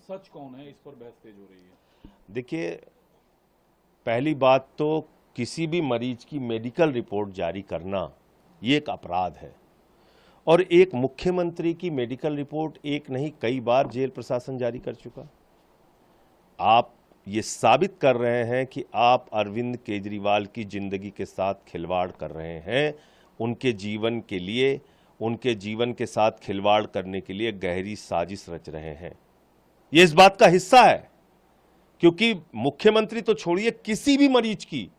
सच कौन है, इस पर बहस तेज हो रही है। देखिए, पहली बात तो किसी भी मरीज की मेडिकल रिपोर्ट जारी करना ये एक अपराध है, और एक मुख्यमंत्री की मेडिकल रिपोर्ट एक नहीं कई बार जेल प्रशासन जारी कर चुका। आप ये साबित कर रहे हैं कि आप अरविंद केजरीवाल की जिंदगी के साथ खिलवाड़ कर रहे हैं, उनके जीवन के लिए, उनके जीवन के साथ खिलवाड़ करने के लिए गहरी साजिश रच रहे हैं। ये इस बात का हिस्सा है, क्योंकि मुख्यमंत्री तो छोड़िए, किसी भी मरीज की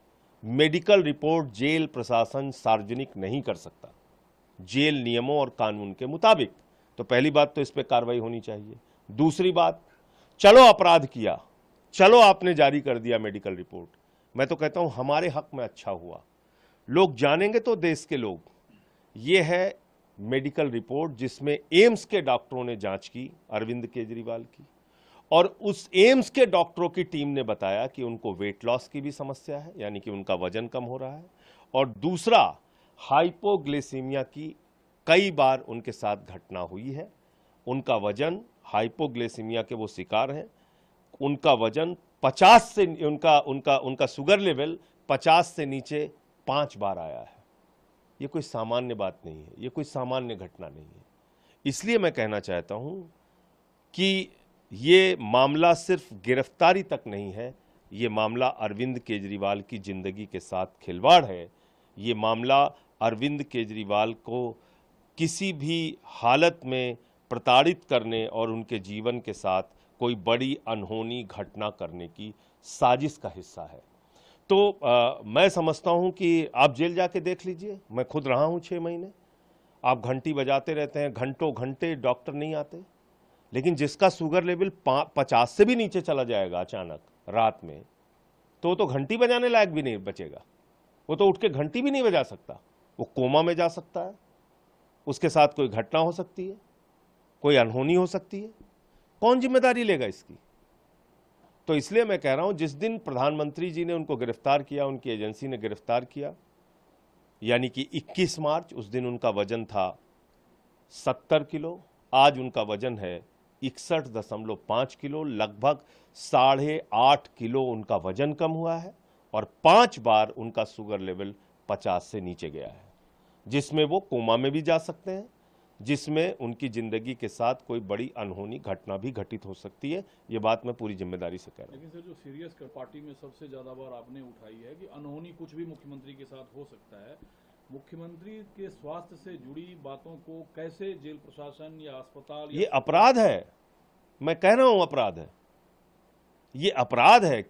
मेडिकल रिपोर्ट जेल प्रशासन सार्वजनिक नहीं कर सकता जेल नियमों और कानून के मुताबिक। तो पहली बात तो इस पे कार्रवाई होनी चाहिए। दूसरी बात, चलो अपराध किया, चलो आपने जारी कर दिया मेडिकल रिपोर्ट, मैं तो कहता हूं हमारे हक में अच्छा हुआ। लोग जानेंगे तो देश के लोग, ये है मेडिकल रिपोर्ट जिसमें एम्स के डॉक्टरों ने जांच की अरविंद केजरीवाल की, और उस एम्स के डॉक्टरों की टीम ने बताया कि उनको वेट लॉस की भी समस्या है, यानी कि उनका वजन कम हो रहा है, और दूसरा हाइपोग्लिसीमिया की कई बार उनके साथ घटना हुई है। उनका वजन, हाइपोग्लिसीमिया के वो शिकार हैं, उनका वजन 50 से उनका शुगर लेवल 50 से नीचे 5 बार आया है। ये कोई सामान्य बात नहीं है, ये कोई सामान्य घटना नहीं है। इसलिए मैं कहना चाहता हूं कि ये मामला सिर्फ गिरफ्तारी तक नहीं है, ये मामला अरविंद केजरीवाल की जिंदगी के साथ खिलवाड़ है। ये मामला अरविंद केजरीवाल को किसी भी हालत में प्रताड़ित करने और उनके जीवन के साथ कोई बड़ी अनहोनी घटना करने की साजिश का हिस्सा है। तो मैं समझता हूं कि आप जेल जाके देख लीजिए, मैं खुद रहा हूं 6 महीने। आप घंटी बजाते रहते हैं, घंटों घंटे डॉक्टर नहीं आते, लेकिन जिसका शुगर लेवल 50 से भी नीचे चला जाएगा अचानक रात में, तो घंटी बजाने लायक भी नहीं बचेगा। वो तो उठ के घंटी भी नहीं बजा सकता, वो कोमा में जा सकता है, उसके साथ कोई घटना हो सकती है, कोई अनहोनी हो सकती है। कौन जिम्मेदारी लेगा इसकी? तो इसलिए मैं कह रहा हूं, जिस दिन प्रधानमंत्री जी ने उनको गिरफ्तार किया, उनकी एजेंसी ने गिरफ्तार किया, यानी कि 21 मार्च, उस दिन उनका वजन था 70 किलो, आज उनका वजन है 61.5 किलो, लगभग 8.5 किलो उनका वजन कम हुआ है, और 5 बार उनका शुगर लेवल 50 से नीचे गया है, जिसमें वो कोमा में भी जा सकते हैं, जिसमें उनकी जिंदगी के साथ कोई बड़ी अनहोनी घटना भी घटित हो सकती है। ये बात मैं पूरी जिम्मेदारी से कह रहा हूं। लेकिन सर, जो सीरियस पार्टी में सबसे ज्यादा बार आपने उठाई है कि अनहोनी कुछ भी मुख्यमंत्री के साथ हो सकता है, मुख्यमंत्री के स्वास्थ्य से जुड़ी बातों को कैसे जेल प्रशासन या अस्पताल ये अपराध है, मैं कह रहा हूं अपराध है, ये अपराध है।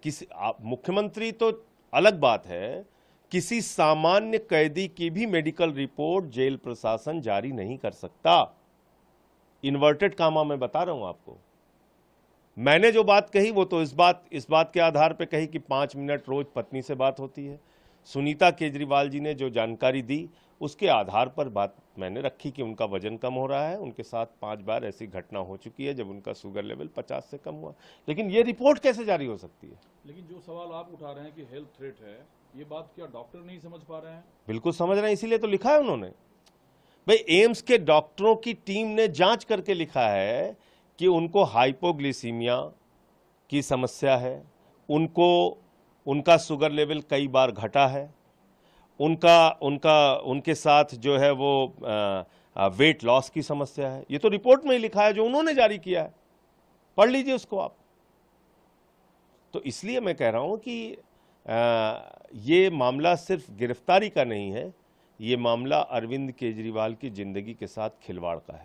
मुख्यमंत्री तो अलग बात है, किसी सामान्य कैदी की भी मेडिकल रिपोर्ट जेल प्रशासन जारी नहीं कर सकता। इन्वर्टेड कामा मैं बता रहा हूं आपको। मैंने जो बात कही वो तो इस बात के आधार पे कही कि 5 मिनट रोज पत्नी से बात होती है। सुनीता केजरीवाल जी ने जो जानकारी दी उसके आधार पर बात मैंने रखी कि उनका वजन कम हो रहा है, उनके साथ 5 बार ऐसी घटना हो चुकी है जब उनका शुगर लेवल 50 से कम हुआ। लेकिन ये रिपोर्ट कैसे जारी हो सकती है? लेकिन जो सवाल आप उठा रहे हैं कि हेल्थ थ्रेट है, ये बात क्या डॉक्टर नहीं समझ पा रहे हैं? बिल्कुल समझ रहे हैं, इसीलिए तो लिखा है उन्होंने। भाई, एम्स के डॉक्टरों की टीम ने जांच करके लिखा है कि उनको हाइपोग्लिसीमिया की समस्या है, उनका शुगर लेवल कई बार घटा है, उनके साथ जो है वो वेट लॉस की समस्या है। ये तो रिपोर्ट में ही लिखा है जो उन्होंने जारी किया है, पढ़ लीजिए उसको आप। तो इसलिए मैं कह रहा हूं कि ये मामला सिर्फ गिरफ्तारी का नहीं है, ये मामला अरविंद केजरीवाल की जिंदगी के साथ खिलवाड़ का है।